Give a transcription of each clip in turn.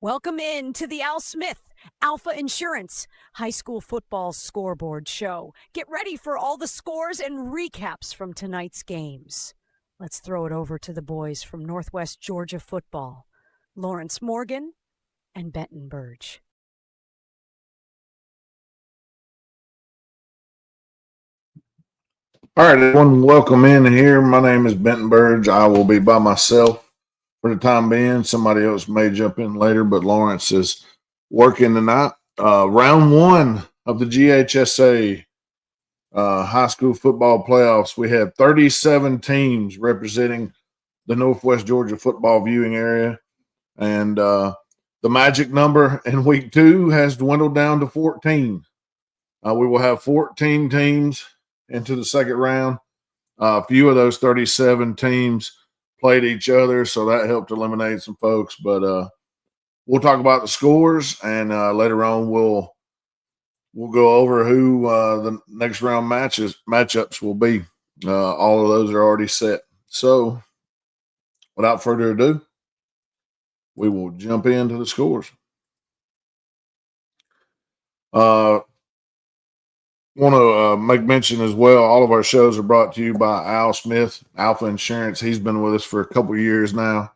Welcome in to the Al Smith Alfa Insurance High School Football Scoreboard Show. Get ready for all the scores and recaps from tonight's games. Let's throw it over to the boys from Northwest Georgia football, Lawrence Morgan and Benton Burge. All right, everyone, welcome in here. My name is Benton Burge. I will be by myself for the time being. Somebody else may jump in later, but Lawrence is working tonight. Round one of the GHSA high school football playoffs. We have 37 teams representing the Northwest Georgia football viewing area. And the magic number in week two has dwindled down to 14. We will have 14 teams into the second round. A few of those 37 teams played each other, so that helped eliminate some folks. But we'll talk about the scores, and later on we'll go over who the next round matchups will be. All of those are already set. So without further ado, we will jump into the scores. Want to make mention as well, all of our shows are brought to you by Al Smith, Alfa Insurance. He's been with us for a couple of years now.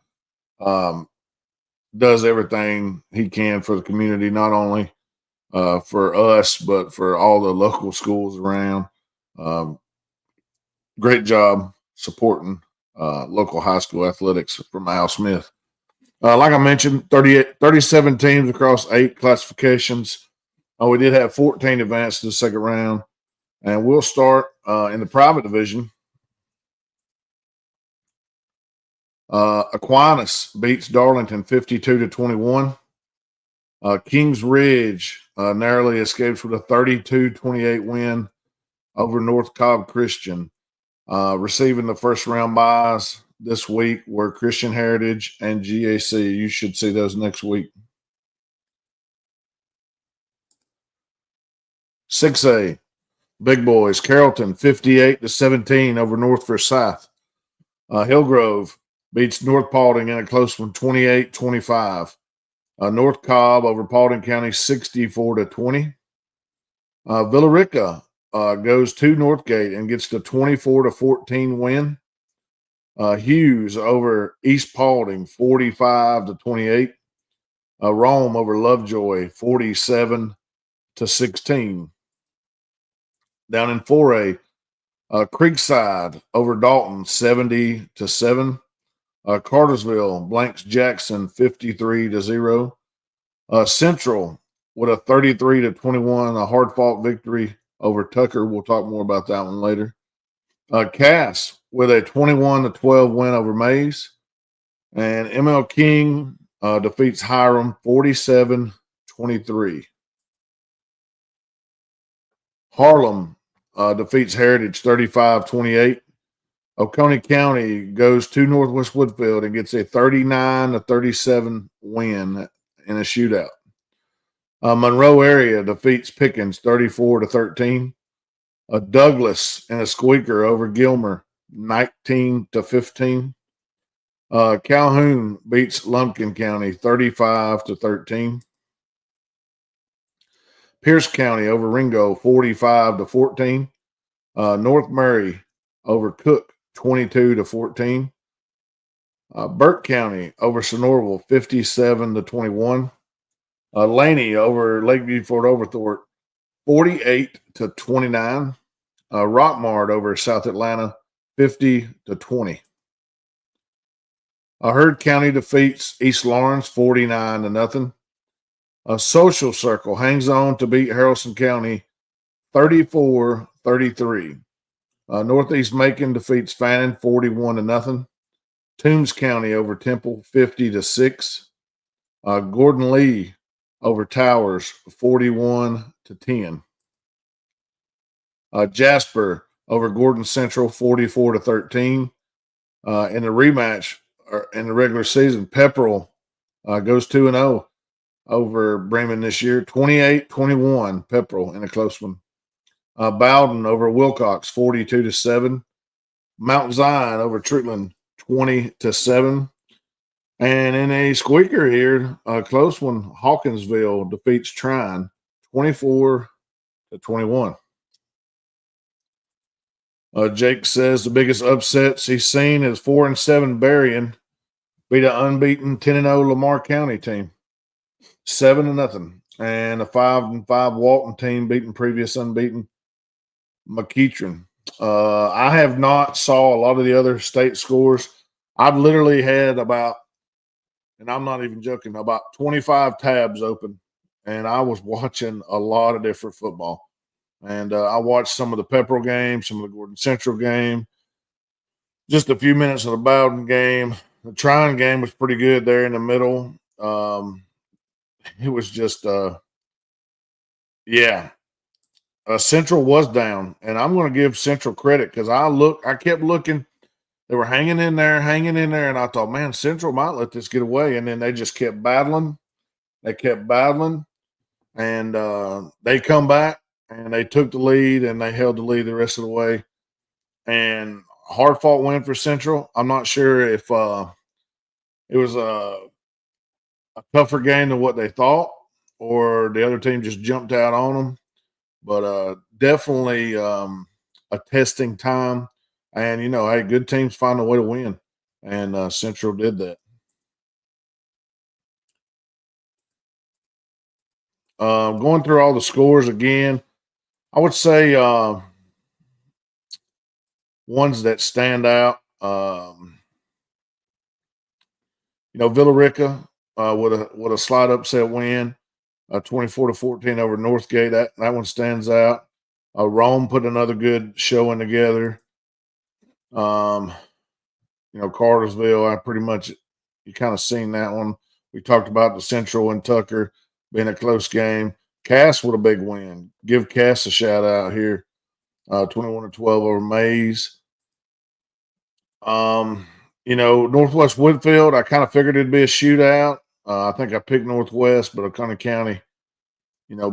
Does everything he can for the community, not only for us, but for all the local schools around. Great job supporting local high school athletics from Al Smith. Like I mentioned, 37 teams across 8 classifications. We did have 14 advance to the second round, and we'll start in the private division. Aquinas beats Darlington 52-21. Kings Ridge narrowly escapes with a 32-28 win over North Cobb Christian. Receiving the first round buys this week were Christian Heritage and GAC. You should see those next week. 6A, Big Boys, Carrollton 58-17 over North Forsyth. Hillgrove beats North Paulding in a close one, 28-25. North Cobb over Paulding County 64-20. Villarica goes to Northgate and gets the 24-14 win. Hughes over East Paulding 45-28. Rome over Lovejoy 47-16. Down in 4A, Creekside over Dalton 70-7. Cartersville blanks Jackson 53-0. Central with a 33-21, a hard-fought victory over Tucker. We'll talk more about that one later. Cass with a 21-12 win over Mays. And ML King defeats Hiram 47-23. Harlem defeats Heritage 35-28. Oconee County goes to Northwest Woodfield and gets a 39-37 win in a shootout. Monroe area defeats Pickens 34-13. Douglas in a squeaker over Gilmer 19-15. Calhoun beats Lumpkin County 35-13. Pierce County over Ringo 45-14. North Murray over Cook 22-14. Burke County over Sonoraville 57-21. Laney over Lakeview Fort Overthorpe 48-29. Rockmart over South Atlanta 50-20. Heard County defeats East Lawrence 49-0. Social Circle hangs on to beat Haralson County 34-33. Northeast Macon defeats Fannin 41-0. Toombs County over Temple 50-6. Gordon Lee over Towers 41-10. Jasper over Gordon Central 44-13. In the rematch in the regular season, Pepperell goes 2-0 over Bremen this year, 28-21. Pepperell in a close one. Bowden over Wilcox 42-7. Mount Zion over Treatland 20-7. And in a squeaker here, a close one, Hawkinsville defeats Trine 24-21. Jake says the biggest upsets he's seen is 4-7 Berrien beat an unbeaten 10-0 Lamar County team, 7-0, and a 5-5 Walton team beating previous unbeaten McEachern. I have not saw a lot of the other state scores. I've literally had about, and I'm not even joking, about 25 tabs open, and I was watching a lot of different football. And I watched some of the Pepperell game, some of the Gordon Central game, just a few minutes of the Bowden game. The Trine game was pretty good there in the middle. It was just, Central was down, and I'm going to give Central credit because I kept looking. They were hanging in there, and I thought, man, Central might let this get away. And then they just kept battling. They kept battling, and they come back, and they took the lead, and they held the lead the rest of the way. And hard fought win for Central. I'm not sure if it was a tougher game than what they thought, or the other team just jumped out on them. But definitely a testing time. And, hey, good teams find a way to win. And Central did that. Going through all the scores again, I would say ones that stand out. Villa Rica with a slight upset win, 24-14 over Northgate. That one stands out. Rome put another good showing together. Cartersville, you kind of seen that one. We talked about the Central and Tucker being a close game. Cass with a big win. Give Cass a shout out here. 21-12 over Mays. Northwest Woodfield, I kind of figured it'd be a shootout. I think I picked Northwest, but Oconee County,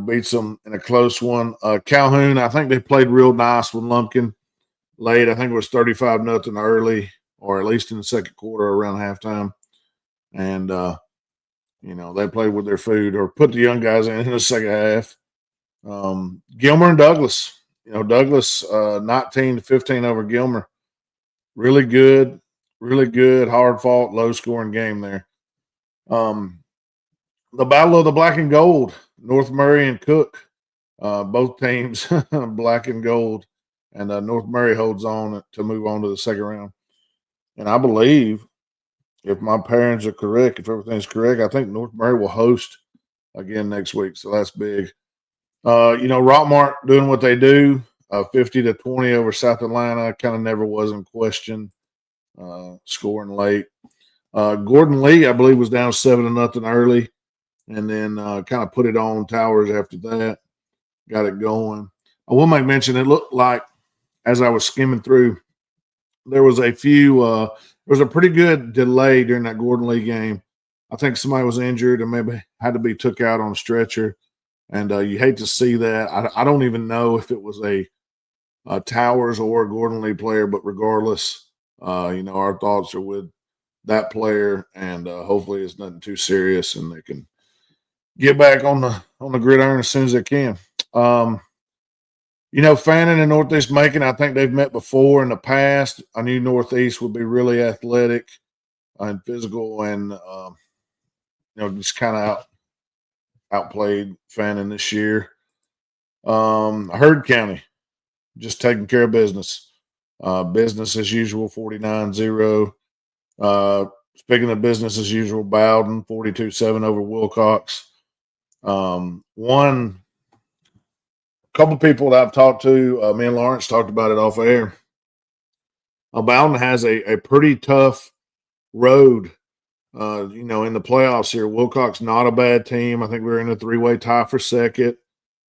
beats them in a close one. Calhoun, I think they played real nice with Lumpkin late. I think it was 35-0 early, or at least in the second quarter around halftime. And, they played with their food or put the young guys in the second half. Gilmer and Douglas, Douglas 19-15 over Gilmer. Really good, hard fought, low scoring game there. The Battle of the Black and Gold, North Murray and Cook, both teams black and gold, and North Murray holds on to move on to the second round. And I believe, if my parents are correct, if everything's correct, I think North Murray will host again next week. So that's big. Rockmart doing what they do, 50-20 over South Atlanta. Kind of never was in question, scoring late. Gordon Lee, I believe, was down 7-0 early, and then kind of put it on Towers after that. Got it going. I will make mention, it looked like, as I was skimming through, there was a pretty good delay during that Gordon Lee game. I think somebody was injured and maybe had to be took out on a stretcher. And you hate to see that. I don't even know if it was a Towers or a Gordon Lee player, but regardless, our thoughts are with that player, and hopefully it's nothing too serious and they can get back on the gridiron as soon as they can. Fannin and Northeast Macon, I think they've met before in the past. I knew Northeast would be really athletic and physical, and just kind of outplayed Fannin this year. Heard County just taking care of business. Business as usual, 49-0. Speaking of business as usual, Bowden 42-7 over Wilcox. One couple people that I've talked to, me and Lawrence talked about it off air. Bowden has a pretty tough road, in the playoffs here. Wilcox, not a bad team. I think we were in a three-way tie for second.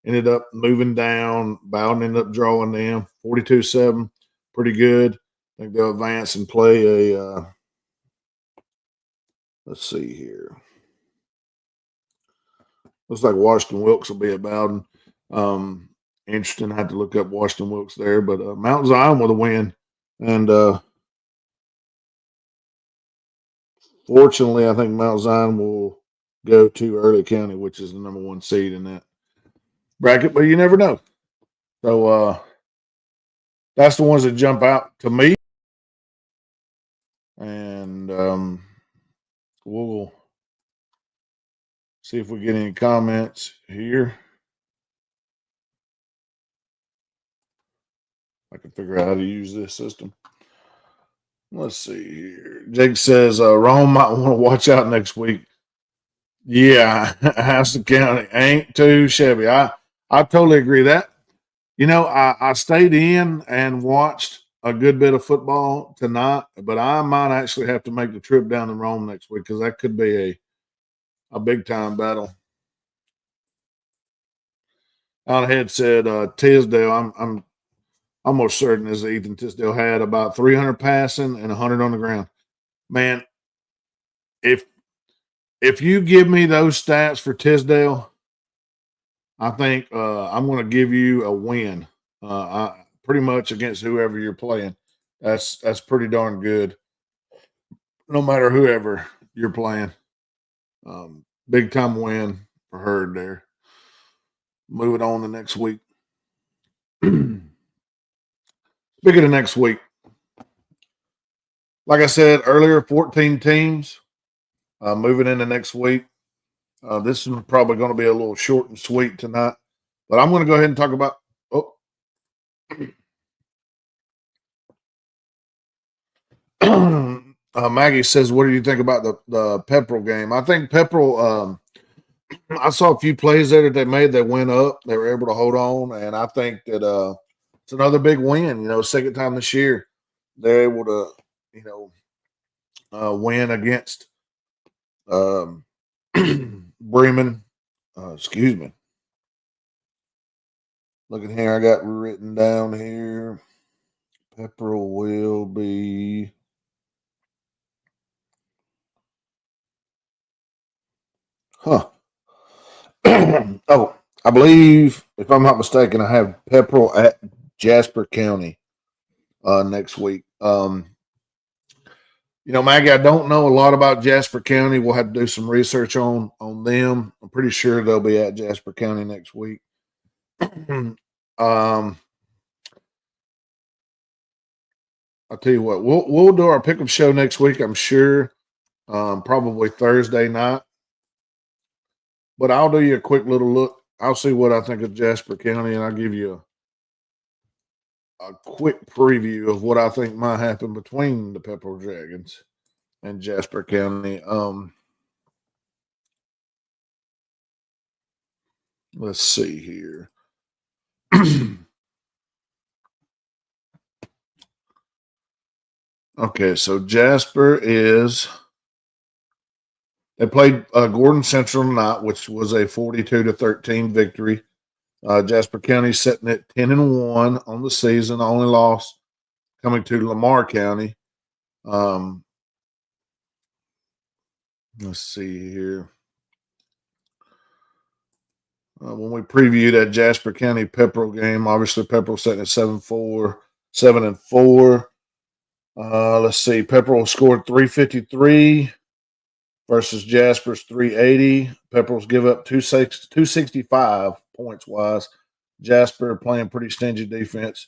Ended up moving down. Bowden ended up drawing them 42-7. Pretty good. I think they'll advance and play a let's see here. Looks like Washington Wilkes will be at Bowden. Interesting. I had to look up Washington Wilkes there, but Mount Zion with a win. And Fortunately, I think Mount Zion will go to Early County, which is the number 1 seed in that bracket, but you never know. So that's the ones that jump out to me. And we'll see if we get any comments here. I can figure out how to use this system. Let's see here. Jake says Rome might want to watch out next week. Yeah, Houston County ain't too shabby. I totally agree that. I stayed in and watched a good bit of football tonight, but I might actually have to make the trip down to Rome next week because that could be a big time battle. Out ahead said Tisdale. I'm almost certain as Ethan Tisdale had about 300 passing and 100 on the ground. Man, if you give me those stats for Tisdale, I think I'm going to give you a win. Pretty much against whoever you're playing. That's pretty darn good. No matter whoever you're playing, big time win for Herd there. Moving on to next week. Speaking of next week, like I said earlier, 14 teams moving into next week. This is probably going to be a little short and sweet tonight, but I'm going to go ahead and talk about. Oh, Maggie says, "What do you think about the Pepperell game?" I think Pepperell. I saw a few plays there that they made. They went up. They were able to hold on, and I think that it's another big win. Second time this year they're able to, win against Bremen. Excuse me. Looking here, I got written down here. Pepperell will be. Huh. Oh, I believe, if I'm not mistaken, I have Pepperell at Jasper County next week. Maggie, I don't know a lot about Jasper County. We'll have to do some research on them. I'm pretty sure they'll be at Jasper County next week. I'll tell you what, we'll do our pickup show next week, I'm sure. Probably Thursday night. But I'll do you a quick little look. I'll see what I think of Jasper County, and I'll give you a quick preview of what I think might happen between the Pepperell Dragons and Jasper County. Let's see here. Okay, so Jasper they played Gordon Central tonight, which was a 42-13 victory. Jasper County sitting at 10-1 on the season. Only loss coming to Lamar County. Let's see here. When we previewed that Jasper County Pepperell game, obviously Pepperell sitting at 7-4. Let's see. Pepperell scored 353 versus Jasper's 380. Pepperell's give up 265 points wise. Jasper playing pretty stingy defense.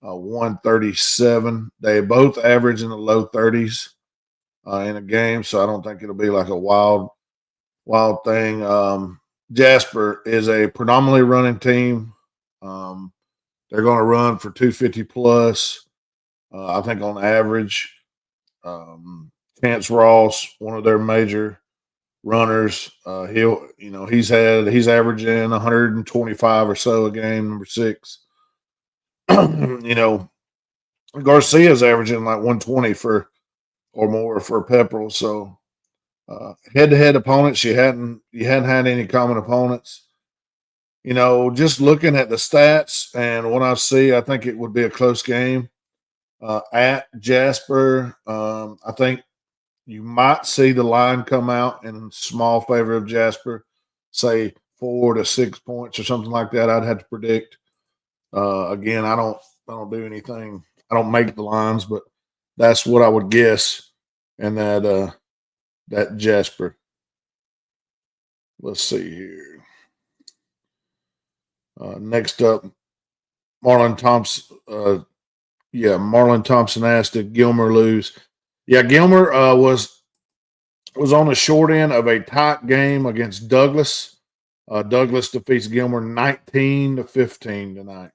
137. They both average in the low 30s in a game, so I don't think it'll be like a wild thing. Jasper is a predominantly running team. They're going to run for 250 plus. I think on average. Chance Ross, one of their major runners, he's averaging 125 or so a game. Number 6. Garcia's averaging like 120 or more for Pepperell. So head-to-head opponents, you hadn't had any common opponents. Just looking at the stats and what I see, I think it would be a close game. At Jasper, I think you might see the line come out in small favor of Jasper, say 4 to 6 points or something like that. I'd have to predict. Again, I don't do anything. I don't make the lines, but that's what I would guess. And that That Jasper. Let's see here. Next up, Marlon Thompson. Marlon Thompson asked, did Gilmer lose? Yeah, Gilmer was on the short end of a tight game against Douglas. Douglas defeats Gilmer 19-15 tonight.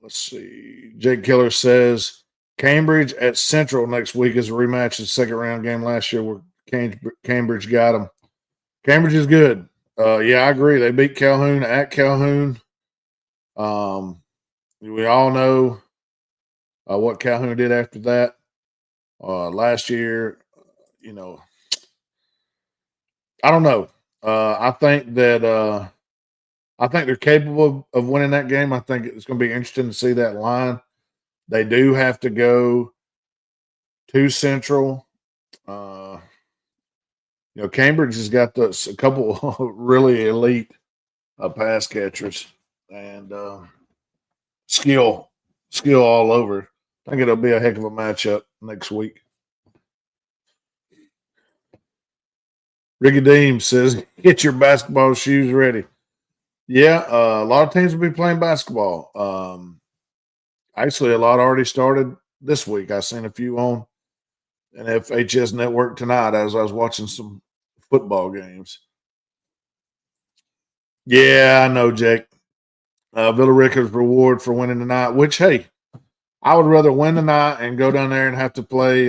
Let's see. Jake Killer says Cambridge at Central next week is a rematch of the second round game last year where Cambridge got them. Cambridge is good. Yeah, I agree. They beat Calhoun at Calhoun. We all know what Calhoun did after that. Last year, I don't know. I think they're capable of winning that game. I think it's going to be interesting to see that line. They do have to go to Central. Cambridge has got a couple really elite pass catchers and skill all over. I think it'll be a heck of a matchup next week. Ricky Deem says, get your basketball shoes ready. Yeah, a lot of teams will be playing basketball. Actually, a lot already started this week. I've seen a few on an FHS network tonight as I was watching some football games. Yeah, I know, Jake. Villarica's reward for winning tonight, which, hey, I would rather win tonight and go down there and have to play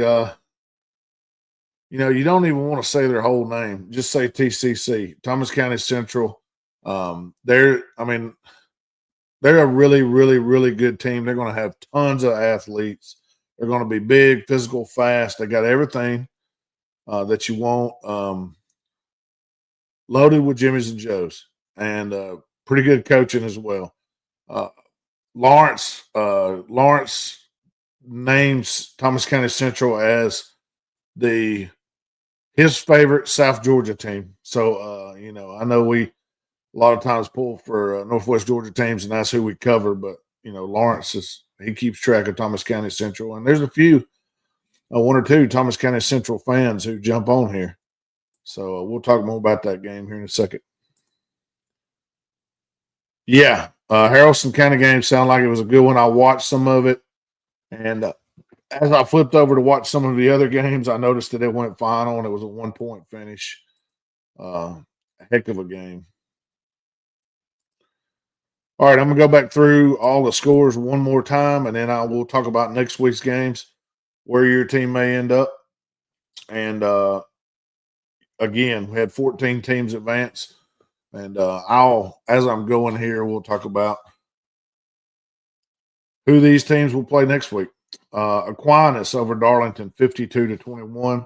you don't even want to say their whole name. Just say TCC, Thomas County Central. They're a really, really, really good team. They're going to have tons of athletes. They're going to be big, physical, fast. They got everything that you want. Loaded with Jimmys and Joes, and pretty good coaching as well. Lawrence names Thomas County Central as his favorite South Georgia team. So I know we a lot of times pull for Northwest Georgia teams, and that's who we cover. But Lawrence he keeps track of Thomas County Central, and there's a few, one or two Thomas County Central fans who jump on here. So we'll talk more about that game here in a second. Yeah, Haralson County game sounded like it was a good one. I watched some of it, and as I flipped over to watch some of the other games, I noticed that it went final, and it was a 1-point finish. A heck of a game. All right, I'm going to go back through all the scores one more time, and then I will talk about next week's games, where your team may end up. And again, we had 14 teams advance. And as I'm going here, we'll talk about who these teams will play next week. Aquinas over Darlington, 52-21.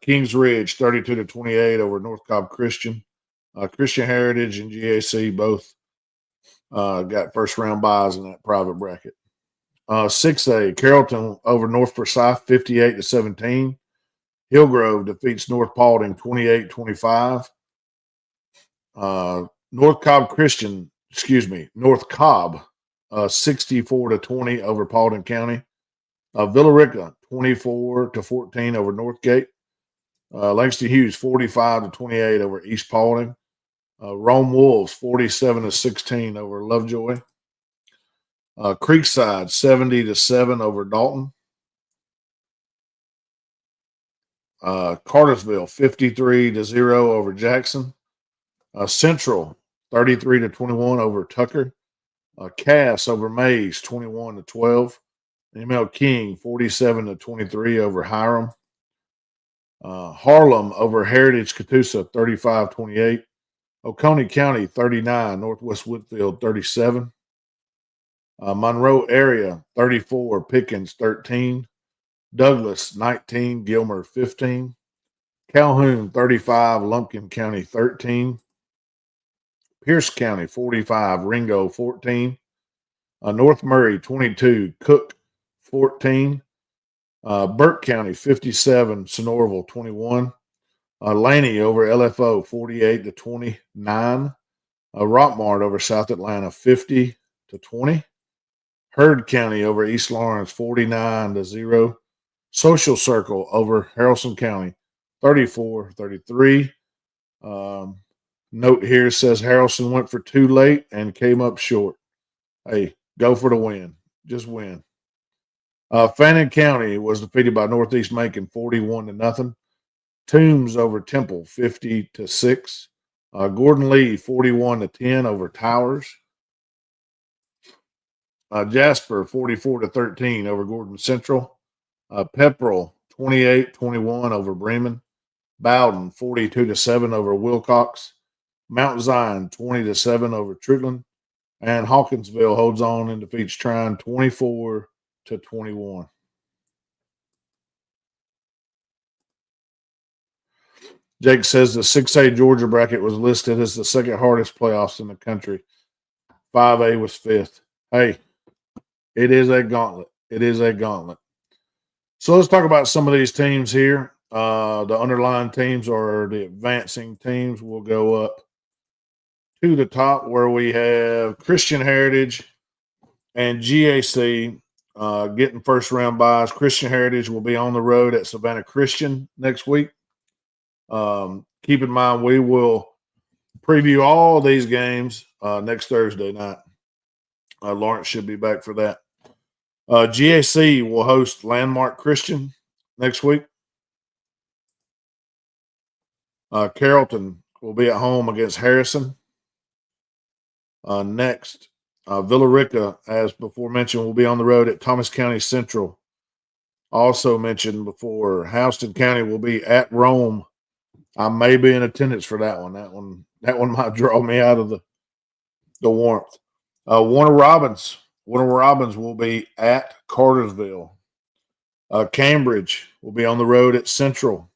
Kings Ridge, 32-28 over North Cobb Christian. Christian Heritage and GAC both got first-round buys in that private bracket. 6A, Carrollton over North Forsyth, 58-17. Hillgrove defeats North Paulding, 28-25. North Cobb, 64-20 over Paulding County. Villarica, 24-14 over Northgate. Langston Hughes, 45-28 over East Paulding. Rome Wolves, 47-16 over Lovejoy. Creekside, 70-7 over Dalton. Cartersville, 53-0 over Jackson. Central, 33-21 over Tucker. Cass over Mays, 21-12. ML King, 47-23 over Hiram. Harlem over Heritage Catoosa, 35-28. Oconee County, 39. Northwest Whitfield, 37. Monroe area, 34. Pickens, 13. Douglas, 19. Gilmer, 15. Calhoun, 35. Lumpkin County, 13. Pierce County, 45. Ringo, 14. North Murray, 22. Cook, 14. Burke County, 57. Sonoraville, 21. Laney over LFO, 48-29. Rockmart over South Atlanta, 50-20. Heard County over East Lawrence, 49-0. Social Circle over Haralson County, 34-33. Note here says Haralson went for too late and came up short. Hey, go for the win. Just win. Fannin County was defeated by Northeast Macon 41-0. Toombs over Temple 50-6. Gordon Lee 41-10 over Towers. Jasper 44-13 over Gordon Central. Pepperell 28-21 over Bremen. Bowden 42-7 over Wilcox. Mount Zion 20-7 over Trigland. And Hawkinsville holds on and defeats Trine 24-21. Jake says the 6A Georgia bracket was listed as the second hardest playoffs in the country. 5A was fifth. Hey, it is a gauntlet. It is a gauntlet. So let's talk about some of these teams here. The underlying teams are the advancing teams. We'll go up to the top where we have Christian Heritage and GAC getting first round buys. Christian Heritage will be on the road at Savannah Christian next week. Keep in mind, we will preview all these games next Thursday night. Lawrence should be back for that. GAC will host Landmark Christian next week. Carrollton will be at home against Harrison. Next, Villa Rica, as before mentioned, will be on the road at Thomas County Central. Also mentioned before, Houston County will be at Rome. I may be in attendance for that one. That one might draw me out of the warmth. Warner Robins will be at Cartersville. Cambridge will be on the road at Central.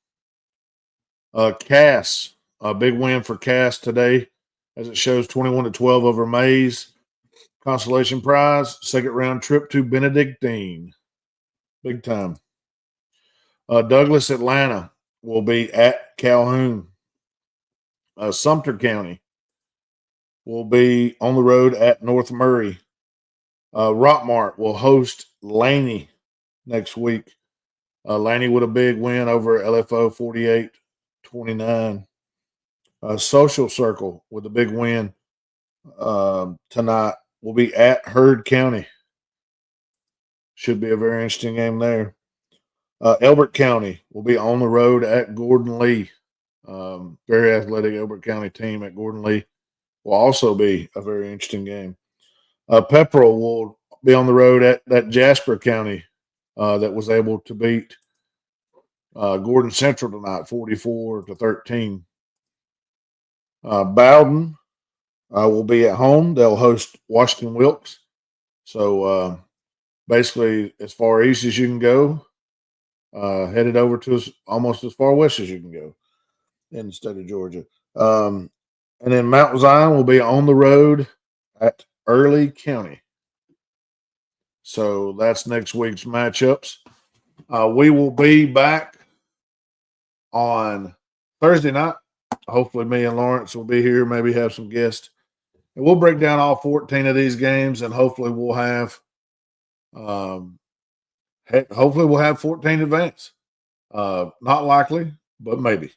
Cass, a big win for Cass today, as it shows 21-12 over Mays. Consolation prize, second round trip to Benedictine. Big time. Douglas Atlanta will be at Calhoun. Sumter County will be on the road at North Murray. Rockmart will host Laney next week. Laney with a big win over LFO 48-29. Social Circle with a big win tonight will be at Heard County. Should be a very interesting game there. Elbert County will be on the road at Gordon Lee. Very athletic Elbert County team at Gordon Lee will also be a very interesting game. Pepperell will be on the road at Jasper County that was able to beat Gordon Central tonight, 44-13. Bowden will be at home. They'll host Washington Wilkes. So basically, as far east as you can go, headed over to almost as far west as you can go in the state of Georgia. And then Mount Zion will be on the road at Early County. So that's next week's matchups. We will be back on Thursday night. Hopefully me and Lawrence will be here, maybe have some guests. And we'll break down all 14 of these games, and hopefully we'll have 14 advance. Not likely, but maybe.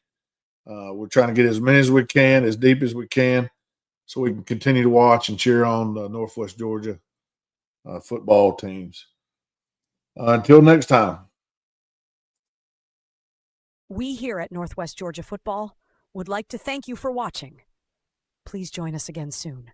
We're trying to get as many as we can, as deep as we can, so we can continue to watch and cheer on the Northwest Georgia football teams. Until next time. We here at Northwest Georgia Football would like to thank you for watching. Please join us again soon.